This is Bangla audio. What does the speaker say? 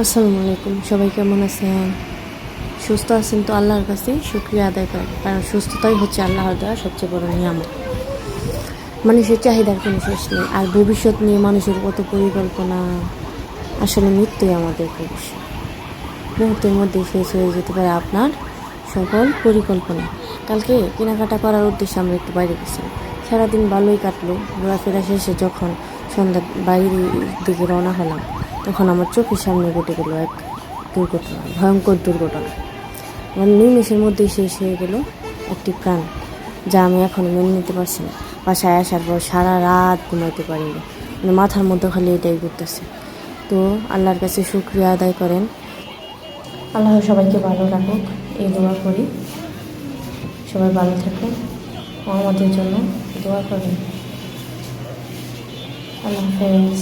আসসালামু আলাইকুম, সবাই কেমন আছেন? সুস্থ আছেন তো? আল্লাহর কাছে শুকরিয়া আদায় করেন, কারণ সুস্থতাই হচ্ছে আল্লাহর দেওয়া সবচেয়ে বড় নিয়ামত। মানুষের চাহিদার কোনো শেষ নেই, আর ভবিষ্যৎ নিয়ে মানুষের কত পরিকল্পনা। আসলে মৃত্যুই আমাদের ভবিষ্যৎ, মুহূর্তের মধ্যে শেষ হয়ে যেতে পারে আপনার সকল পরিকল্পনা। কালকে কেনাকাটা করার উদ্দেশ্যে আমরা একটু বাইরে গেছিলাম। সারাদিন ভালোই কাটলো, ঘোরাফেরা শেষে যখন সন্ধ্যা বাড়ির দিকে রওনা হলাম, তখন আমার চোখের সামনে ঘটে গেল এক দুর্ঘটনা, ভয়ঙ্কর দুর্ঘটনা। আমার নিমেষের মধ্যেই শেষ হয়ে গেল একটি প্রাণ, যা আমি এখনও মেনে নিতে পারছি না। বাসায় আসার পর সারা রাত ঘুমাইতে পারিনি, মানে মাথার মধ্যে খালি এটাই ঘুরতেছে। তো আল্লাহর কাছে শুকরিয়া আদায় করেন, আল্লাহ সবাইকে ভালো রাখুক, এই দোয়া করি। সবাই ভালো থাকুন ও আমাদের জন্য দোয়া করেন। আল্লাহ হাফেজ।